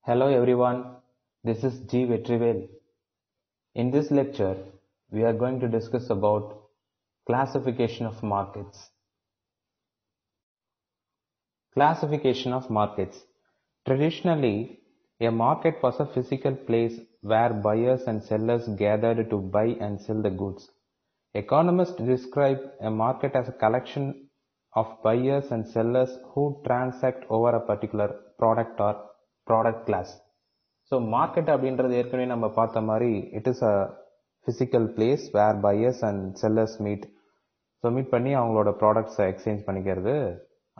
Hello everyone, this is G. Vetrivel. In this lecture, we are going to discuss about classification of markets. Classification of markets. Traditionally, a market was a physical place where buyers and sellers gathered to buy and sell the goods. Economists describe a market as a collection of buyers and sellers who transact over a particular product or product class. So market அப்படின்றது ஏற்கனவே நம்ம பார்த்த மாதிரி it is a physical place where buyers and sellers meet. So meet பண்ணி அவங்களோட ப்ராடக்ட்ஸை exchange பண்ணிக்கிறது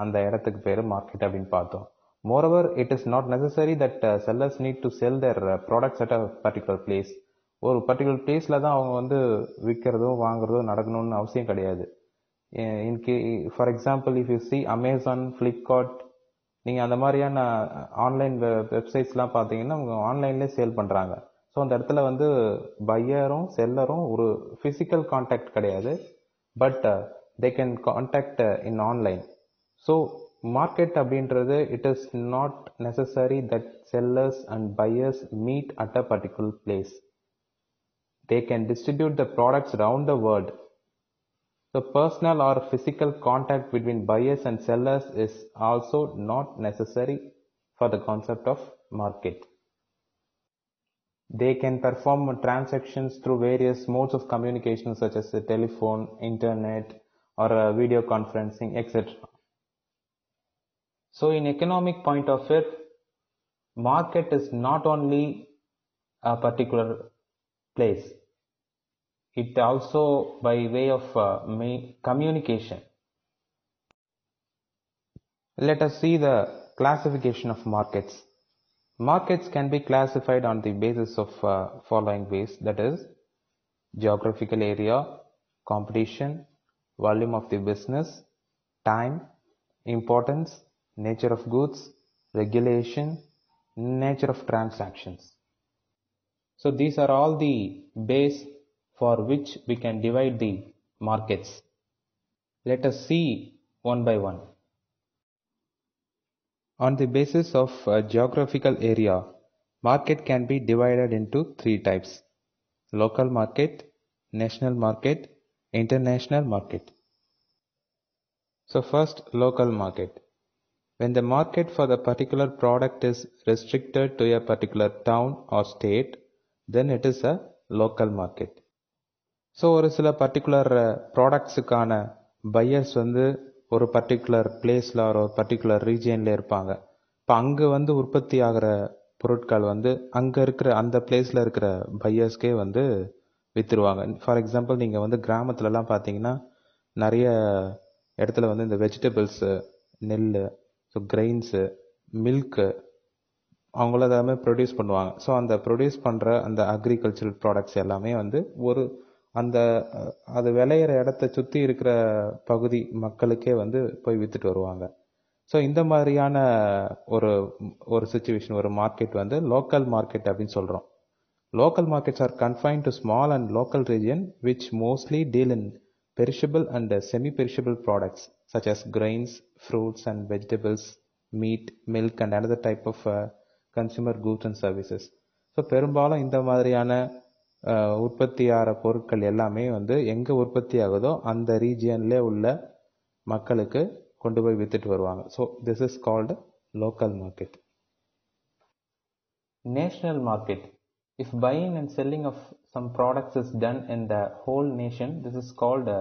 அந்த இடத்துக்கு பேர் மார்க்கெட் அப்படின்னு பார்த்தோம். Moreover it is not necessary that sellers need to sell there products at a particular place. ஒரு பர்டிகுலர் பிளேஸில் தான் அவங்க வந்து விற்கிறதும் வாங்குறதும் நடக்கணும்னு அவசியம் கிடையாது. For example if you see Amazon, Flipkart, நீங்கள் அந்த மாதிரியான ஆன்லைன் வெப்சைட்ஸ்லாம் பார்த்தீங்கன்னா அவங்க ஆன்லைன்லேயே சேல் பண்ணுறாங்க. ஸோ அந்த இடத்துல வந்து பையரும் செல்லரும் ஒரு ஃபிசிக்கல் கான்டாக்ட் கிடையாது, but they can contact in online. So market அப்படின்றது it is not necessary that sellers and buyers meet at a particular place. They can distribute the products around the world. So personal or physical contact between buyers and sellers is also not necessary for the concept of market. They can perform transactions through various modes of communication such as the telephone, internet, or video conferencing, etc. So in economic point of view, market is not only a particular place. It also by way of communication. Let us see the classification of markets. Markets can be classified on the basis of following ways, that is geographical area, competition, volume of the business, time, importance, nature of goods, regulation, nature of transactions. So these are all the base for which we can divide the markets. Let us see one by one. On the basis of geographical area, market can be divided into three types: local market, national market, international market. So first, local market. When the market for the particular product is restricted to a particular town or state, then it is a local market. So ஒரு சில particular ப்ராடக்ட்ஸுக்கான buyers வந்து ஒரு particular பிளேஸில் ஒரு particular ரீஜியனில் இருப்பாங்க. இப்போ அங்கே வந்து உற்பத்தி ஆகிற பொருட்கள் வந்து அங்கே இருக்கிற அந்த பிளேஸில் இருக்கிற பையர்ஸ்க்கே வந்து விற்றுருவாங்க. ஃபார் எக்ஸாம்பிள் நீங்கள் வந்து கிராமத்துலலாம் பார்த்தீங்கன்னா நிறைய இடத்துல வந்து இந்த வெஜிடபிள்ஸு, நெல், ஸோ கிரெயின்ஸு, மில்க்கு அவங்கள எல்லாமே ப்ரொடியூஸ் பண்ணுவாங்க. ஸோ அந்த ப்ரொடியூஸ் பண்ணுற அந்த அக்ரிகல்ச்சரல் ப்ராடக்ட்ஸ் எல்லாமே வந்து அந்த அது விளையிற இடத்த சுற்றி இருக்கிற பகுதி மக்களுக்கே வந்து போய் விற்றுட்டு வருவாங்க. ஸோ இந்த மாதிரியான ஒரு சுச்சுவேஷன், ஒரு மார்க்கெட் வந்து லோக்கல் மார்க்கெட் அப்படின்னு சொல்கிறோம். Local markets are confined to small and local region which mostly deal in perishable and semi perishable products such as grains, fruits and vegetables, meat, milk and another type of consumer goods and services. So பெரும்பாலும் இந்த மாதிரியான உற்பத்தி ஆகிற பொருட்கள் எல்லாமே வந்து எங்கே உற்பத்தி ஆகுதோ அந்த ரீஜியன்லே உள்ள மக்களுக்கு கொண்டு போய் விற்றுட்டு வருவாங்க. So this is called local market. National market. If buying and selling of some products is done in the whole nation, this is called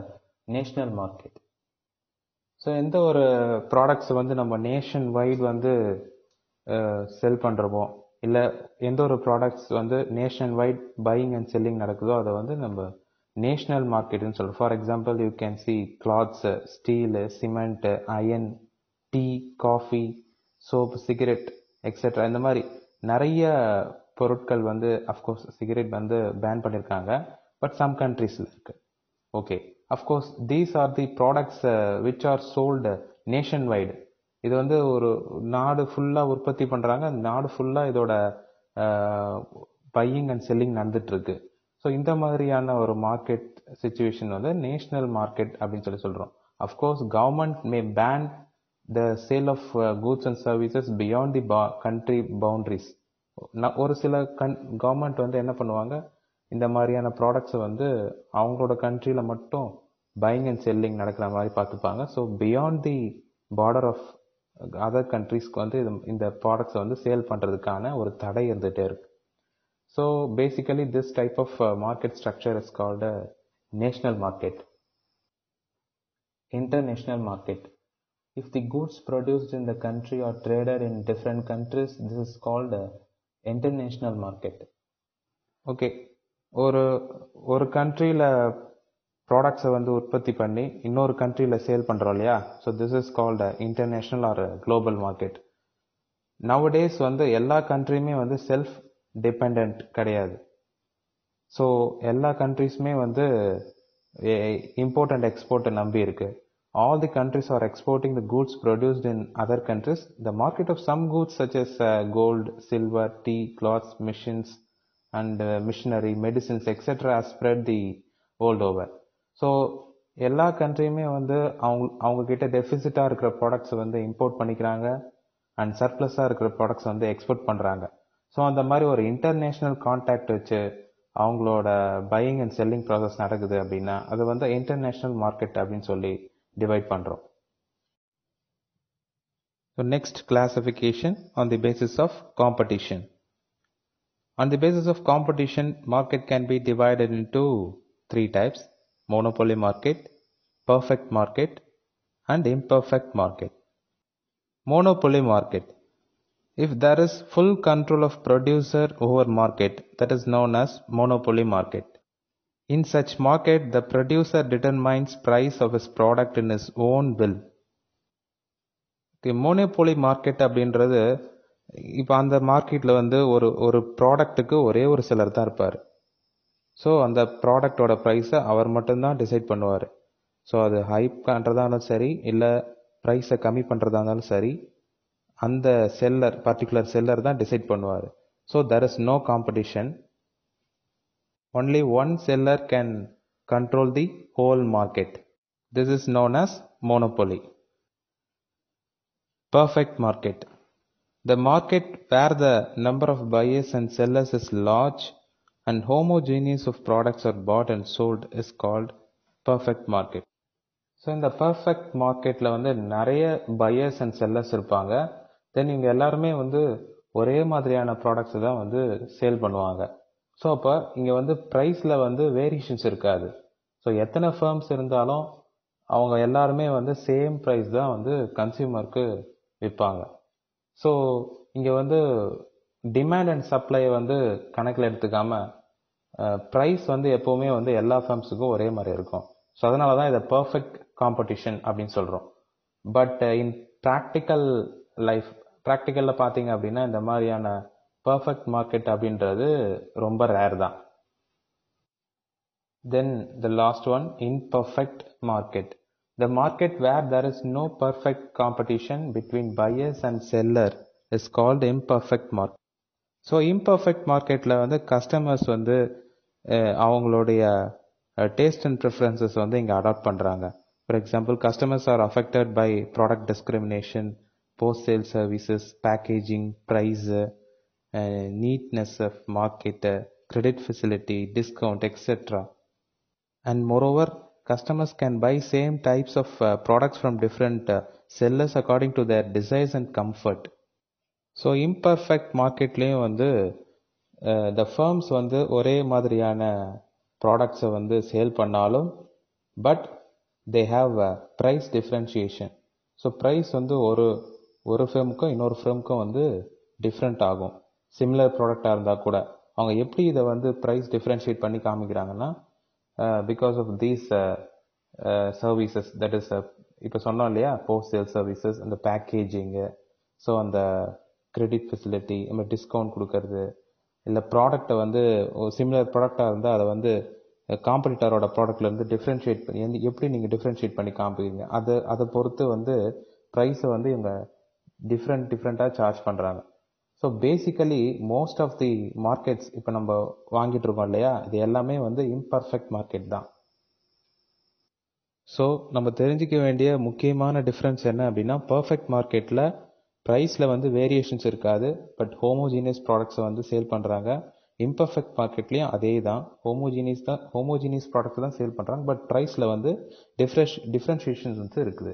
national market. So எந்த ஒரு ப்ராடக்ட்ஸ் வந்து நம்ம நேஷன் வைட் வந்து செல் பண்ணுறோமோ, இல்லை எந்த ஒரு ப்ராடக்ட்ஸ் வந்து nation wide buying and selling நடக்குதோ அதை வந்து நம்ம நேஷனல் மார்க்கெட்டுன்னு சொல்கிறோம். For example you can see clothes, steel, cement, iron, tea, coffee, soap, cigarette etcetera. இந்த மாதிரி நிறைய பொருட்கள் வந்து அஃப்கோர்ஸ் சிகரெட் வந்து பேன் பண்ணியிருக்காங்க, பட் சம் கண்ட்ரீஸில் இருக்குது. Okay, of course these are the products which are sold nation wide. இது வந்து ஒரு நாடு ஃபுல்லாக உற்பத்தி பண்ணுறாங்க, நாடு ஃபுல்லாக இதோட பையிங் அண்ட் செல்லிங் நடந்துட்டுருக்கு. ஸோ இந்த மாதிரியான ஒரு மார்க்கெட் சிச்சுவேஷன் வந்து நேஷ்னல் மார்க்கெட் அப்படின்னு சொல்கிறோம். Of course government may ban the sale of goods and services beyond the country boundaries. ஒரு சில கவர்மெண்ட் வந்து என்ன பண்ணுவாங்க, இந்த மாதிரியான ப்ராடக்ட்ஸை வந்து அவங்களோட கண்ட்ரியில் மட்டும் பையிங் அண்ட் செல்லிங் நடக்கிற மாதிரி பார்த்துப்பாங்க. So beyond the border of other கண்ட்ரீஸ்க்கு வந்து இந்த ப்ராடக்ட்ஸை வந்து சேல் பண்ணுறதுக்கான ஒரு தடை இருந்துகிட்டே இருக்கு. So basically this type of market structure is called a national market. International market. If the goods produced in the country are traded in different countries, this is called a international market. Okay, ஒரு கண்ட்ரியில் ப்ராடக்ட்ஸை வந்து உற்பத்தி பண்ணி இன்னொரு கண்ட்ரியில் sale பண்ணுறோம் இல்லையா? So this is called international or global market. Nowadays வந்து எல்லா கண்ட்ரியுமே வந்து செல்ஃப் டிபெண்ட் கிடையாது. ஸோ எல்லா கண்ட்ரிஸுமே வந்து இம்போர்ட் அண்ட் எக்ஸ்போர்ட்டை நம்பி இருக்கு. All the countries are exporting the goods produced in other countries. The market of some goods such as gold, silver, tea, cloths, machines and machinery, medicines, etc. has spread the world over. So எல்லா கண்ட்ரியுமே வந்து அவங்க கிட்ட டெபிசிட்டாக இருக்கிற products வந்து import பண்ணிக்கிறாங்க and சர்ப்ளஸாக இருக்கிற products வந்து export பண்ணுறாங்க. ஸோ அந்த மாதிரி ஒரு இன்டர்நேஷ்னல் கான்டாக்ட் வச்சு அவங்களோட பையிங் அண்ட் செல்லிங் ப்ராசஸ் நடக்குது அப்படின்னா அது வந்து இன்டர்நேஷ்னல் மார்க்கெட் அப்படின்னு சொல்லி டிவைட் பண்றோம். So next, classification on the basis of competition. On the basis of competition, market can be divided into three types: monopoly market, perfect market and imperfect market. Monopoly market. If there is full control of producer over market, that is known as monopoly market. In such market, the producer determines price of his product in his own will. Monopoly market அப்படின்றது, இப்போ அந்த மார்க்கெட்டில் வந்து ஒரு ப்ராடக்ட்டுக்கு ஒரே ஒரு seller தான் இருப்பார். ஸோ அந்த ப்ராடக்டோட ப்ரைஸை அவர் மட்டும்தான் டிசைட் பண்ணுவார். ஸோ அது ஹைப் பண்ணுறதா இருந்தாலும் சரி, இல்லை ப்ரைஸை கம்மி பண்ணுறதா இருந்தாலும் சரி, அந்த பர்டிகுலர் செல்லர் தான் டிசைட் பண்ணுவார். So there is no competition. Only one seller can control the whole market. This is known as monopoly. Perfect market. The market where the number of buyers and sellers is large and homogeneous of products are bought and sold is called perfect market. So இந்த perfect மார்க்கெட்டில் வந்து நிறைய buyers and sellers இருப்பாங்க. தென் இவங்க எல்லாருமே வந்து ஒரே மாதிரியான ப்ராடக்ட்ஸை தான் வந்து சேல் பண்ணுவாங்க. ஸோ அப்போ இங்கே வந்து ப்ரைஸில் வந்து வேரியேஷன்ஸ் இருக்காது. ஸோ எத்தனை ஃபர்ம்ஸ் இருந்தாலும் அவங்க எல்லாருமே வந்து சேம் ப்ரைஸ் தான் வந்து கன்சியூமருக்கு விற்பாங்க. ஸோ இங்கே வந்து டிமாண்ட் அண்ட் சப்ளை வந்து கணக்கில் எடுத்துக்காம ப்ரைஸ் வந்து எப்போவுமே வந்து எல்லா ஃபர்ம்ஸுக்கும் ஒரே மாதிரி இருக்கும். ஸோ அதனால தான் இதை பர்ஃபெக்ட் காம்படிஷன் அப்படின்னு சொல்கிறோம். பட் இன் ப்ராக்டிக்கலில் பார்த்தீங்க அப்படின்னா இந்த மாதிரியான பர்ஃபெக்ட் மார்க்கெட் அப்படின்றது ரொம்ப ரேர் தான். Then the last one, imperfect market. The market where there is no perfect competition between buyers and seller is called imperfect market. So imperfect மார்க்கெட்டில் வந்து கஸ்டமர்ஸ் வந்து அவங்களுடைய டேஸ்ட் அண்ட் ப்ரிஃபரன்சஸ் வந்து இங்கே adopt பண்ணுறாங்க. For example, customers are affected by product discrimination, post sale services, packaging, price, neatness of market, credit facility, discount, etc. And moreover, customers can buy same types of products from different sellers according to their desires and comfort. So imperfect மார்க்கெட்லேயும் வந்து the firms வந்து ஒரே மாதிரியான ப்ராடக்ட்ஸை வந்து sale பண்ணாலும் but they have price differentiation. So price வந்து ஒரு ஃபேமுக்கும் இன்னொரு ஃபேமுக்கும் வந்து டிஃப்ரெண்ட் ஆகும். சிமிலர் ப்ராடக்டாக இருந்தால் கூட அவங்க எப்படி இதை வந்து ப்ரைஸ் டிஃப்ரென்ஷியேட் பண்ணி காமிக்கிறாங்கன்னா, because of these services, that is இப்போ சொன்னோம் இல்லையா, போஸ்ட் சேல் சர்வீசஸ், அந்த பேக்கேஜிங்கு, ஸோ அந்த கிரெடிட் ஃபெசிலிட்டி, நம்ம டிஸ்கவுண்ட் கொடுக்கறது, இல்லை ப்ராடக்டை வந்து சிமிலர் ப்ராடக்டாக இருந்தால் அதை வந்து காம்படிட்டரோட ப்ராடக்ட்லேருந்து டிஃப்ரென்ஷியேட் பண்ணி எப்படி நீங்கள் டிஃப்ரென்ஷியேட் பண்ணி காமிப்பீங்க, அதை பொறுத்து வந்து ப்ரைஸை வந்து இவங்க டிஃப்ரெண்ட்டாக சார்ஜ் பண்ணுறாங்க. So basically most of the markets இப்போ நம்ம வாங்கிட்டு இருக்கோம் இல்லையா, இது எல்லாமே வந்து இம்பர்ஃபெக்ட் மார்க்கெட் தான். ஸோ நம்ம தெரிஞ்சிக்க வேண்டிய முக்கியமான டிஃப்ரென்ஸ் என்ன அப்படின்னா, பர்ஃபெக்ட் மார்க்கெட்டில் ப்ரைஸில் வந்து வேரியேஷன்ஸ் இருக்காது. பட் ஹோமோஜீனியஸ் ப்ராடக்ட்ஸை வந்து சேல் பண்ணுறாங்க. இம்பர்ஃபெக்ட் மார்க்கெட்லேயும் அதே தான், ஹோமோஜீனியஸ் ப்ராடக்ட் தான் சேல் பண்ணுறாங்க. பட் ப்ரைஸில் வந்து டிஃப்ரென்ஷியேஷன்ஸ் வந்து இருக்குது.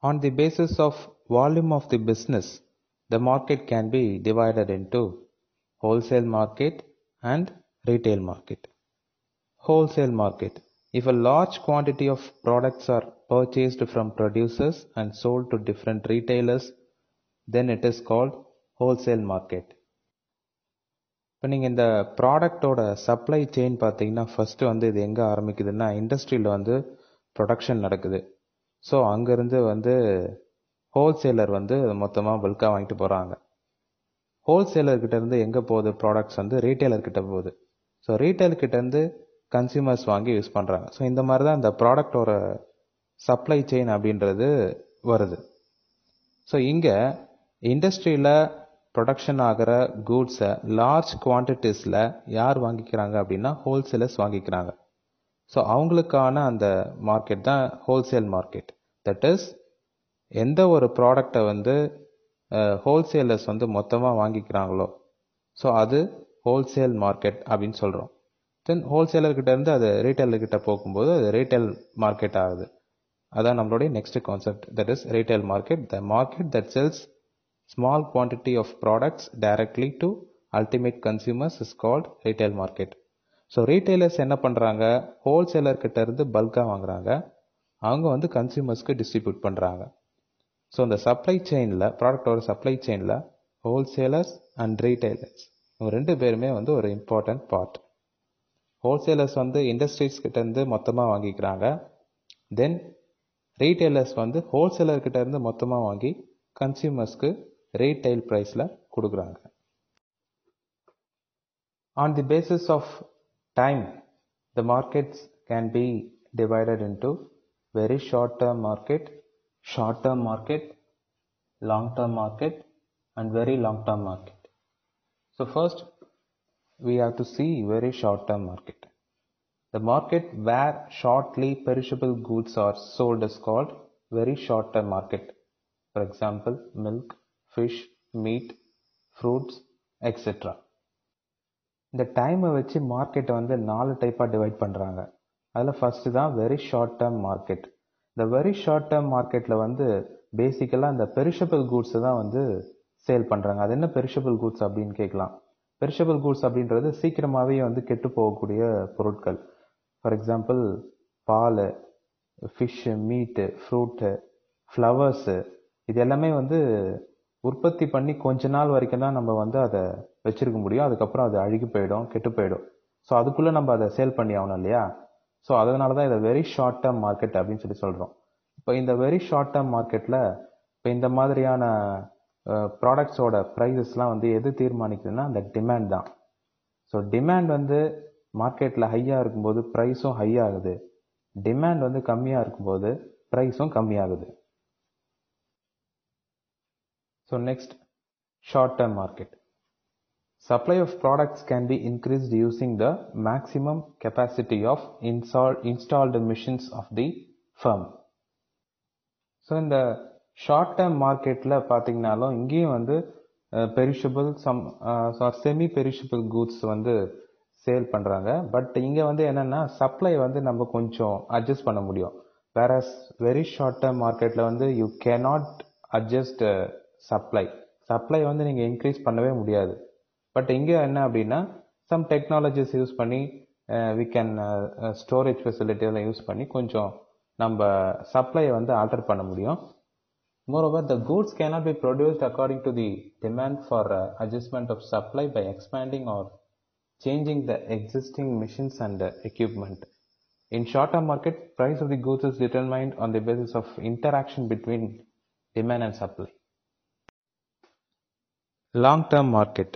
On the basis of volume of the business, the market can be divided into wholesale market and retail market. Wholesale market. If a large quantity of products are purchased from producers and sold to different retailers, then it is called wholesale market. இப்போ நீங்கள் இந்த ப்ராடக்டோட supply chain பார்த்தீங்கன்னா first வந்து இது எங்கே ஆரம்பிக்குதுன்னா இண்டஸ்ட்ரியில் வந்து ப்ரொடக்ஷன் நடக்குது. ஸோ அங்கேருந்து வந்து ஹோல்சேலர் வந்து மொத்தமாக பல்காக வாங்கிட்டு போகிறாங்க. ஹோல்சேலர்கிட்டேருந்து எங்கே போகுது ப்ராடக்ட்ஸ் வந்து ரீட்டைலர்கிட்ட போகுது. ஸோ ரீட்டைலர்கிட்டேருந்து கன்சியூமர்ஸ் வாங்கி யூஸ் பண்ணுறாங்க. ஸோ இந்த மாதிரி தான் இந்த ப்ராடக்டோட சப்ளை செயின் அப்படின்றது வருது. ஸோ இங்கே இண்டஸ்ட்ரியில் ப்ரொடக்ஷன் ஆகிற கூட்ஸை லார்ஜ் குவான்டிட்டிஸில் யார் வாங்கிக்கிறாங்க அப்படின்னா ஹோல்சேலர்ஸ் வாங்கிக்கிறாங்க. ஸோ அவங்களுக்கான அந்த மார்க்கெட் தான் ஹோல்சேல் மார்க்கெட். தட் இஸ் எந்த ஒரு ப்ராடக்டை வந்து ஹோல்சேலர்ஸ் வந்து மொத்தமாக வாங்கிக்கிறாங்களோ ஸோ அது ஹோல்சேல் மார்க்கெட் அப்படின்னு சொல்கிறோம். தென் ஹோல்சேலர்கிட்டேருந்து அது ரீட்டைலர்கிட்ட போகும்போது அது ரீட்டைல் மார்க்கெட் ஆகுது. அதான் நம்மளுடைய next concept. That is retail market, the market that sells small quantity of products directly to ultimate consumers is called retail market. So retailers என்ன பண்ணுறாங்க, ஹோல்சேலர்கிட்ட இருந்து பல்காக வாங்குறாங்க, அவங்க வந்து கன்சியூமர்ஸ்க்கு டிஸ்ட்ரிபியூட் பண்ணுறாங்க. ஸோ இந்த சப்ளை செயினில், ப்ராடக்டோட சப்ளை செயினில் ஹோல்சேலர்ஸ் அண்ட் ரீட்டைலர்ஸ் இவங்க ரெண்டு பேருமே வந்து ஒரு இம்பார்ட்டன்ட் பார்ட். ஹோல்சேலர்ஸ் வந்து இண்டஸ்ட்ரீஸ் கிட்டேருந்து மொத்தமாக வாங்கிக்கிறாங்க. தென் ரீட்டைலர்ஸ் வந்து ஹோல்சேலர்கிட்ட இருந்து மொத்தமாக வாங்கி கன்சியூமர்ஸ்க்கு ரீட்டைல் ப்ரைஸில் கொடுக்குறாங்க. On the basis of time, the markets can be divided into very short-term market, short-term market, long-term market, and very long-term market. So first, we have to see very short-term market. The market where shortly perishable goods are sold is called very short-term market. For example, milk, fish, meat, fruits, etc. இந்த டைமை வச்சு மார்க்கெட்டை வந்து 4 டைப்பாக divide பண்ணுறாங்க. அதில் first தான் very short term market. இந்த வெரி ஷார்ட் டேர்ம் மார்க்கெட்டில் வந்து பேசிக்கலாக இந்த பெரிஷபிள் கூட்ஸை தான் வந்து சேல் பண்ணுறாங்க. அது என்ன பெரிஷபிள் கூட்ஸ் அப்படின்னு கேட்கலாம். பெரிஷபிள் கூட்ஸ் அப்படின்றது சீக்கிரமாகவே வந்து கெட்டு போகக்கூடிய பொருட்கள். ஃபார் எக்ஸாம்பிள் பால், ஃபிஷ்ஷு, மீட்டு, ஃப்ரூட்டு, ஃப்ளவர்ஸு, இது எல்லாமே வந்து உற்பத்தி பண்ணி கொஞ்ச நாள் வரைக்கும் தான் நம்ம வந்து அதை வச்சிருக்க முடியும். அதுக்கப்புறம் அது அழுகி போயிடும், கெட்டு போயிடும். ஸோ அதுக்குள்ளே நம்ம அதை சேல் பண்ணி ஆகணும் இல்லையா. ஸோ அதனால தான் இதை வெரி ஷார்ட் டேர்ம் மார்க்கெட் அப்படின்னு சொல்கிறோம். இப்போ இந்த வெரி ஷார்ட் டேர்ம் மார்க்கெட்டில் இப்போ இந்த மாதிரியான ப்ராடக்ட்ஸோட ப்ரைஸஸ்லாம் வந்து எது தீர்மானிக்குதுன்னா அந்த டிமாண்ட் தான். ஸோ டிமாண்ட் வந்து மார்க்கெட்டில் ஹையாக இருக்கும்போது ப்ரைஸும் ஹை ஆகுது, டிமாண்ட் வந்து கம்மியாக இருக்கும்போது ப்ரைஸும் கம்மியாகுது. So next, short-term market. Supply of products can be increased using the maximum capacity of installed machines of the firm. So இந்த short-term marketல பார்த்தீங்கன்னாலும் இங்கேயும் வந்து பெரிஷபிள் செமி பெரிஷபிள் கூட்ஸ் வந்து சேல் பண்ணுறாங்க. பட் இங்கே வந்து என்னென்னா சப்ளை வந்து நம்ம கொஞ்சம் அட்ஜஸ்ட் பண்ண முடியும். வேறஸ் வெரி ஷார்ட் டேர்ம் மார்க்கெட்டில் வந்து யூ கேனாட் அட்ஜஸ்ட் சப்ளை வந்து நீங்கள் இன்க்ரீஸ் பண்ணவே முடியாது. பட் இங்கே என்ன அப்படின்னா சம் டெக்னாலஜிஸ் யூஸ் பண்ணி வி கேன் ஸ்டோரேஜ் ஃபெசிலிட்டியெல்லாம் யூஸ் பண்ணி கொஞ்சம் நம்ம சப்ளையை வந்து ஆல்டர் பண்ண முடியும். Moreover, the goods cannot be produced according to the demand for adjustment of supply by expanding or changing the existing machines and equipment. In short-term market, price of the goods is determined on the basis of interaction between demand and supply. Long-term market.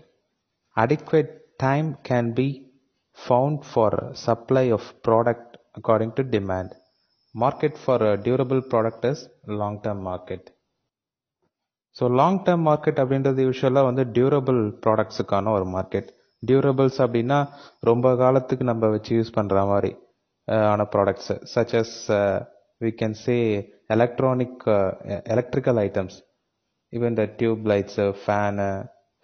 Adequate time can be found for supply of product according to demand. Market for a durable product is long-term market. So long term market அப்படின்றது யூஸ்வலாக வந்து durable ப்ராடக்ட்ஸுக்கான ஒரு market. Durables அப்படின்னா ரொம்ப காலத்துக்கு நம்ம வச்சு use பண்ணுற மாதிரி ஆன products such as we can say electrical items, இப்போ இந்த tube lights, fan,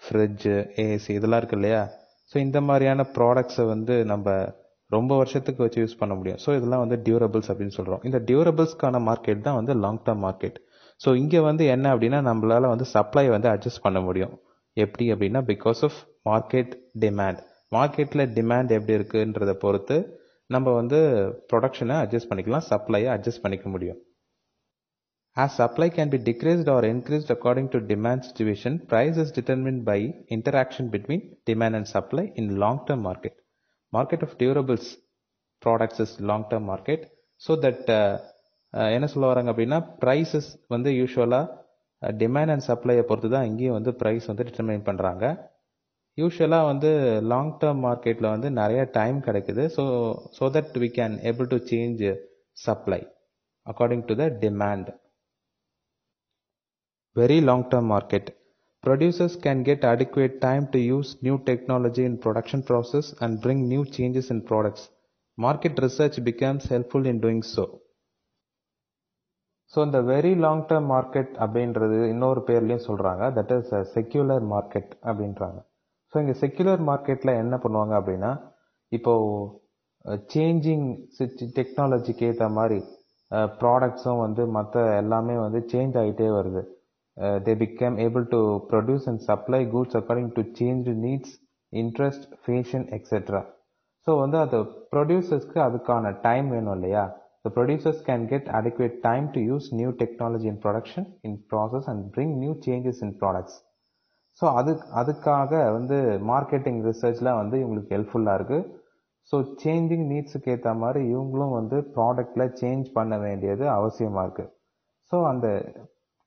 fridge, AC இதெல்லாம் இருக்கு இல்லையா? ஸோ இந்த மாதிரியான ப்ராடக்ட்ஸை வந்து நம்ம ரொம்ப வருஷத்துக்கு வச்சு யூஸ் பண்ண முடியும். ஸோ இதெல்லாம் வந்து டியூரபிள்ஸ் அப்படின்னு சொல்கிறோம். இந்த டியூரபிள்ஸ்க்கான மார்க்கெட் தான் வந்து லாங் டேர்ம் மார்க்கெட். ஸோ இங்கே வந்து என்ன அப்படின்னா, நம்மளால் வந்து சப்ளை வந்து அட்ஜஸ்ட் பண்ண முடியும். எப்படி அப்படின்னா, பிகாஸ் ஆஃப் மார்க்கெட் டிமாண்ட். மார்க்கெட்டில் டிமாண்ட் எப்படி இருக்குன்றதை பொறுத்து நம்ம வந்து ப்ரொடக்ஷனை அட்ஜஸ்ட் பண்ணிக்கலாம், சப்ளையை அட்ஜஸ்ட் பண்ணிக்க முடியும். As supply can be decreased or increased according to demand situation, price is determined by interaction between demand and supply in long-term market. Market of durables products is long-term market. So that என்ன சொல்ல வராங்க அப்படின்னா, prices வந்து யூஸ்வலாக demand and சப்ளையை பொறுத்து தான் இங்கேயும் வந்து ப்ரைஸ் வந்து டிட்டர்மைன் பண்ணுறாங்க. யூஸ்வலாக வந்து லாங் டேர்ம் மார்க்கெட்டில் வந்து நிறைய டைம் கிடைக்குது. So that we can able to change supply according to the demand. Very long-term market. Producers can get adequate time to use new technology in production process and bring new changes in products. Market research becomes helpful in doing so. So இந்த very long term market அப்படின்றது இன்னொரு பேர்லேயும் சொல்கிறாங்க, that is secular market அப்படின்றாங்க. So இங்கே secular மார்க்கெட்டில் என்ன பண்ணுவாங்க அப்படின்னா, இப்போது சேஞ்சிங் டெக்னாலஜிக்கு ஏற்ற மாதிரி ப்ராடக்ட்ஸும் வந்து மற்ற எல்லாமே வந்து சேஞ்ச் ஆகிட்டே வருது. They became able to produce and supply goods according to changed needs, interest, fashion, etc. So வந்து அது ப்ரொடியூசர்ஸ்க்கு அதுக்கான டைம் வேணும் இல்லையா? The producers can get adequate time to use new technology in production, in process and bring new changes in products. So அதுக்காக வந்து marketing ரிசர்ச்லாம் வந்து இவங்களுக்கு ஹெல்ப்ஃபுல்லாக இருக்குது. ஸோ சேஞ்சிங் நீட்ஸுக்கு ஏற்ற மாதிரி இவங்களும் வந்து ப்ராடக்டில் சேஞ்ச் பண்ண வேண்டியது அவசியமாக இருக்குது. ஸோ அந்த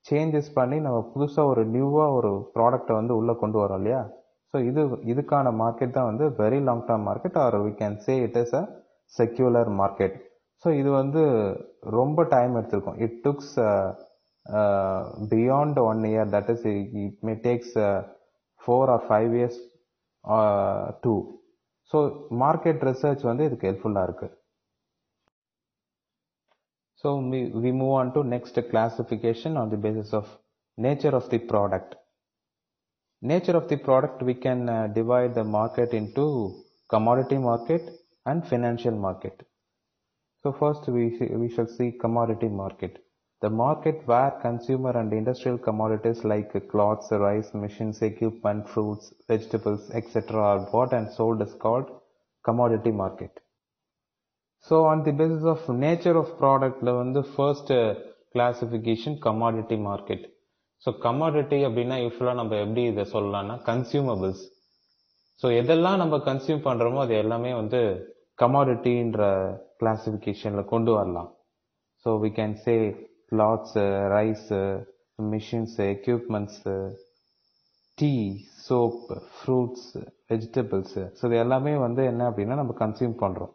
சேஞ்சஸ் பண்ணி நம்ம புதுசாக ஒரு நியூவாக ஒரு ப்ராடக்டை வந்து உள்ளே கொண்டு வரோம் இல்லையா? ஸோ இதுக்கான மார்க்கெட் தான் வந்து very long term market, or we can say it is a secular market. So இது வந்து ரொம்ப டைம் எடுத்திருக்கும். It takes beyond 1 year, that is it may takes 4 or 5 years too. So market research வந்து இதுக்கு ஹெல்ப்ஃபுல்லாக இருக்குது. So we move on to next classification on the basis of nature of the product. Nature of the product, we can divide the market into commodity market and financial market. So first we shall see commodity market. The market where consumer and industrial commodities like cloths, rice, machines, equipment, fruits, vegetables, etc. are bought and sold is called commodity market. So on the basis of nature of ப்ராடக்டில் வந்து first classification commodity market. So commodity அப்படின்னா யூஸ்வலாக நம்ம எப்படி இதை சொல்லலாம்னா consumables. So எதெல்லாம் நம்ம கன்சியூம் பண்ணுறோமோ அது எல்லாமே வந்து கமாடிட்டின்ற கிளாசிஃபிகேஷனில் கொண்டு வரலாம். So we can say clothes, rice, machines, equipments, tea, soap, fruits, vegetables. So இது எல்லாமே வந்து என்ன அப்படின்னா நம்ம கன்சியூம் பண்ணுறோம்.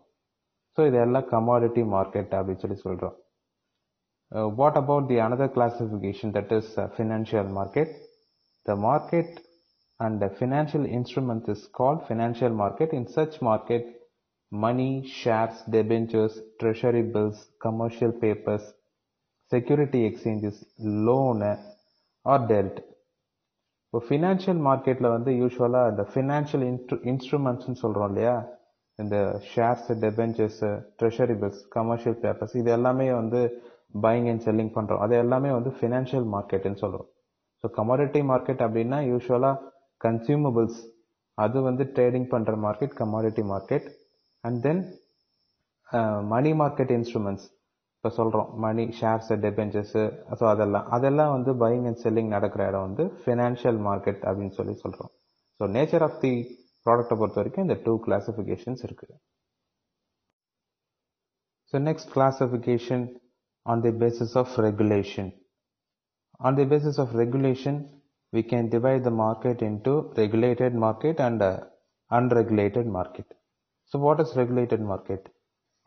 ஸோ இதெல்லாம் கமாடிட்டி மார்க்கெட் அப்படின்னு சொல்லி சொல்கிறோம். What about the another classification, that is financial market. The market and financial instrument is called financial market. In such market money, shares, debentures, treasury bills, commercial papers, security exchanges, loan or டெல்ட். இப்போ financial மார்க்கெட்டில் வந்து யூஸ்வலாக இந்த financial இன்ஸ்ட்ருமெண்ட்ஸ்னு சொல்கிறோம் இல்லையா, இந்த shares, debentures, treasury bills, commercial papers, இது எல்லாமே வந்து பையிங் அண்ட் செல்லிங் பண்ணுறோம். அது எல்லாமே வந்து ஃபினான்ஷியல் மார்க்கெட்டுன்னு சொல்கிறோம். ஸோ கமாடிட்டி மார்க்கெட் அப்படின்னா யூஸ்வலாக கன்சியூமபிள்ஸ் அது வந்து ட்ரேடிங் பண்ணுற market commodity market. And then money market instruments, இப்போ சொல்கிறோம் மணி, ஷேர்ஸ், டெபென்ச்சர்ஸு, ஸோ அதெல்லாம் வந்து பையிங் அண்ட் செல்லிங் நடக்கிற இடம் வந்து ஃபினான்ஷியல் மார்க்கெட் அப்படின்னு சொல்லி சொல்கிறோம். ஸோ நேச்சர் ஆஃப் தி ப்ராடக்டை பொறுத்த வரைக்கும் இந்த 2 கிளாசிஃபிகேஷன்ஸ் இருக்குது. So next classification on the basis of regulation. On the basis of regulation we can divide the market into regulated market and unregulated market. So what is regulated market?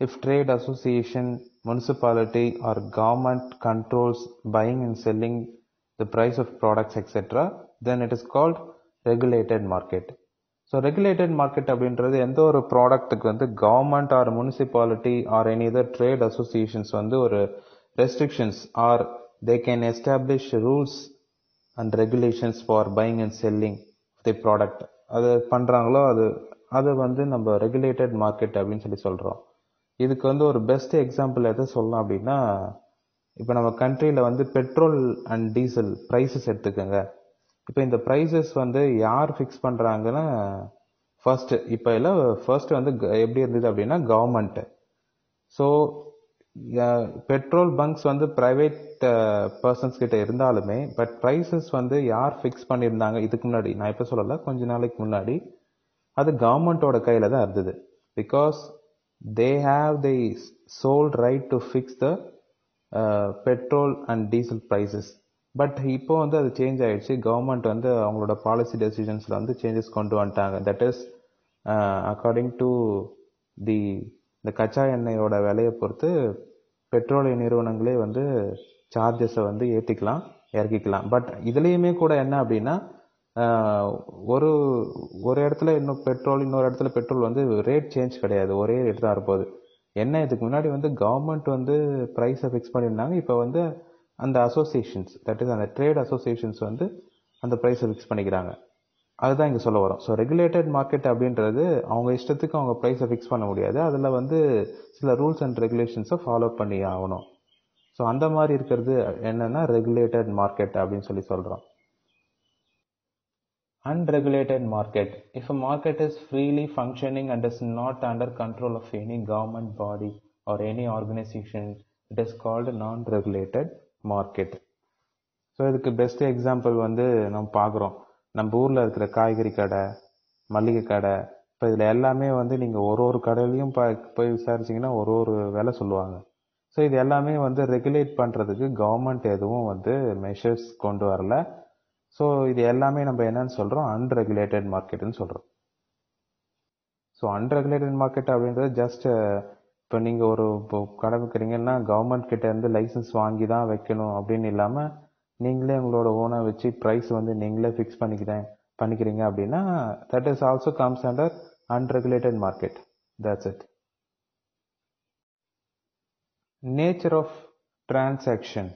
If trade association, municipality or government controls buying and selling the price of products etc., then it is called regulated market. So regulated market அப்படின்றது எந்த ஒரு ப்ராடக்ட்டுக்கு வந்து government or municipality or any other trade associations வந்து ஒரு restrictions or they can establish rules and regulations for buying and selling the product. அது பண்றாங்களோ அது வந்து நம்ம ரெகுலேட்டட் மார்க்கெட் அப்படின்னு சொல்லி சொல்றோம். இதுக்கு வந்து ஒரு பெஸ்ட் எக்ஸாம்பிள் எதை சொல்லலாம் அப்படின்னா, இப்போ நம்ம கண்ட்ரியில் வந்து பெட்ரோல் அண்ட் டீசல் ப்ரைஸஸ் எடுத்துக்கோங்க. இப்போ இந்த ப்ரைஸஸ் வந்து யார் ஃபிக்ஸ் பண்ணுறாங்கன்னா, இப்போ எல்லாம் ஃபர்ஸ்ட் வந்து எப்படி இருந்தது அப்படின்னா கவர்மெண்ட். ஸோ பெட்ரோல் பங்க்ஸ் வந்து ப்ரைவேட் பர்சன்ஸ் கிட்ட இருந்தாலுமே பட் ப்ரைஸஸ் வந்து யார் ஃபிக்ஸ் பண்ணியிருந்தாங்க இதுக்கு முன்னாடி, நான் இப்போ சொல்லலை, கொஞ்ச நாளைக்கு முன்னாடி அது கவர்மெண்ட்டோட கையில் தான் இருந்தது. Because they have the sole right to fix the petrol and diesel prices. But இப்போ வந்து அது சேஞ்ச் ஆகிடுச்சு. கவர்மெண்ட் வந்து அவங்களோட பாலிசி டெசிஷன்ஸில் வந்து சேஞ்சஸ் கொண்டு வந்துட்டாங்க. தட் இஸ் அக்கார்டிங் டு இந்த கச்சா எண்ணெயோட விலையை பொறுத்து பெட்ரோலிய நிறுவனங்களே வந்து சார்ஜஸை வந்து ஏற்றிக்கலாம், இறக்கிக்கலாம். பட் இதுலேயுமே கூட என்ன அப்படின்னா, ஒரு இடத்துல இன்னொரு இடத்துல பெட்ரோல் வந்து ரேட் சேஞ்ச் கிடையாது, ஒரே ரேட் தான் இருப்போது. என்ன இதுக்கு முன்னாடி வந்து கவர்மெண்ட் வந்து ப்ரைஸை ஃபிக்ஸ் பண்ணியிருந்தாங்க. இப்போ வந்து அந்த அசோசியேஷன்ஸ், தட் இஸ் அந்த ட்ரேட் அசோசியேஷன்ஸ் வந்து அந்த ப்ரைஸை ஃபிக்ஸ் பண்ணிக்கிறாங்க. அதுதான் இங்கே சொல்ல வரோம். ஸோ ரெகுலேட்டட் மார்க்கெட் அப்படின்றது அவங்க இஷ்டத்துக்கு அவங்க ப்ரைஸை ஃபிக்ஸ் பண்ண முடியாது. அதில் வந்து சில ரூல்ஸ் அண்ட் ரெகுலேஷன்ஸை ஃபாலோ பண்ணி ஆகணும். ஸோ அந்த மாதிரி இருக்கிறது என்னன்னா ரெகுலேட்டட் மார்க்கெட் அப்படின்னு சொல்லி சொல்கிறோம். Unregulated market. If a market is freely functioning and is not under control of any government body or any organization, it is called non-regulated market. So இதுக்கு பெஸ்ட் எக்ஸாம்பிள் வந்து நம்ம பார்க்குறோம். நம்ம ஊரில் இருக்கிற காய்கறி கடை, மளிகை கடை, இப்போ இதில் எல்லாமே வந்து நீங்கள் ஒரு கடையிலையும் போய் விசாரிச்சிங்கன்னா ஒரு விலை சொல்லுவாங்க. ஸோ இது எல்லாமே வந்து ரெகுலேட் பண்ணுறதுக்கு கவர்மெண்ட் எதுவும் வந்து மெஷர்ஸ் கொண்டு வரல. ஸோ இது எல்லாமே நம்ம என்னன்னு சொல்கிறோம், அன்ரெகுலேட்டட் மார்க்கெட்டுன்னு சொல்கிறோம். ஸோ அன்ரெகுலேட்டட் மார்க்கெட் அப்படின்றது ஜஸ்ட் இப்போ நீங்கள் இப்போ கடை வைக்கிறீங்கன்னா கவர்மெண்ட் கிட்ட இருந்து லைசன்ஸ் வாங்கி தான் வைக்கணும் அப்படின்னு இல்லாமல் நீங்களே உங்களோட ஓனை வச்சு ப்ரைஸ் வந்து நீங்களே ஃபிக்ஸ் பண்ணிக்கிறீங்க அப்படின்னா that is also comes under unregulated market. That's it. Nature of transaction.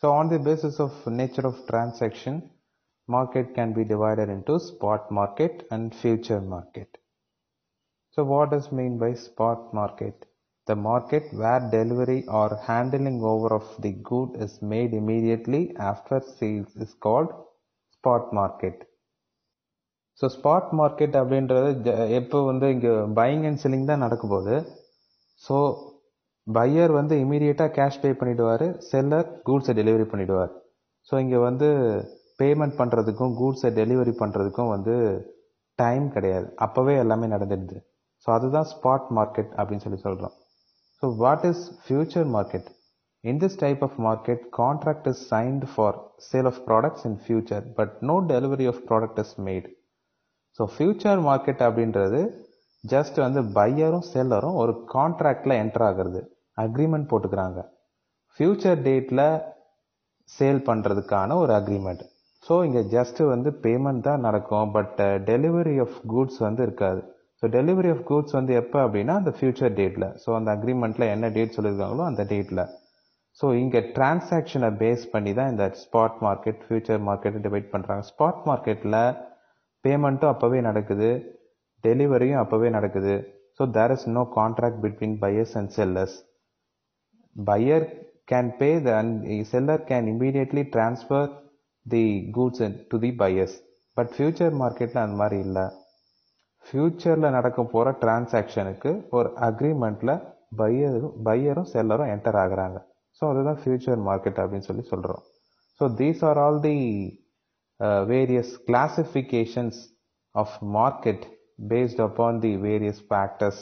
So on the basis of nature of transaction, market can be divided into spot market and future market. So what does mean by spot market? The market where delivery or handling over of the good is made immediately after sales is called spot market. So spot market அப்படின்றது எப்போ வந்து இங்கே buying and selling தான் நடக்கும் போது, so buyer வந்து இமீடியட்டாக cash pay பண்ணிவிடுவார், செல்லர் கூட்ஸை டெலிவரி பண்ணிவிடுவார். ஸோ இங்கே வந்து பேமெண்ட் பண்ணுறதுக்கும் கூட்ஸை டெலிவரி பண்ணுறதுக்கும் வந்து டைம் கிடையாது, அப்போவே எல்லாமே நடந்துடுது. ஸோ அதுதான் ஸ்பாட் மார்க்கெட் அப்படின்னு சொல்லி சொல்கிறோம். So what is future market? In this type of market, contract is signed for sale of products in future, but no delivery of product is made. So future market அப்படின்றது just வந்து பையரும் செல்லரும் ஒரு கான்ட்ராக்டில் enter ஆகிறது, agreement போட்டுக்கிறாங்க, future டேட்டில் sale பண்ணுறதுக்கான ஒரு அக்ரிமெண்ட். ஸோ இங்கே ஜஸ்ட்டு வந்து பேமெண்ட் தான் நடக்கும், பட் டெலிவரி ஆஃப் கூட்ஸ் வந்து இருக்காது. ஸோ டெலிவரி ஆஃப் கூட்ஸ் வந்து எப்போ அப்படின்னா அந்த ஃபியூச்சர் டேட்டில், ஸோ அந்த அக்ரிமெண்ட்டில் என்ன டேட் சொல்லியிருக்காங்களோ அந்த டேட்டில். ஸோ இங்கே டிரான்சாக்ஷனை பேஸ் பண்ணி தான் இந்த ஸ்பாட் மார்க்கெட் ஃபியூச்சர் மார்க்கெட்டை டிவைட் பண்ணுறாங்க. ஸ்பாட் மார்க்கெட்டில் பேமெண்ட்டும் அப்போவே நடக்குது, டெலிவரியும் அப்போவே நடக்குது. So there is no contract between buyers and sellers. Buyer can pay and seller can immediately transfer the goods to the buyers. But future மார்க்கெட்டில் அந்த மாதிரி இல்லை. ஃபியூச்சரில் நடக்க போகிற டிரான்சாக்ஷனுக்கு ஒரு அக்ரிமெண்ட்டில் பையரும் செல்லரும் என்டர் ஆகுறாங்க. ஸோ அதுதான் ஃபியூச்சர் மார்க்கெட் அப்படின்னு சொல்லி சொல்கிறோம். So these are all the various classifications of market based upon the various factors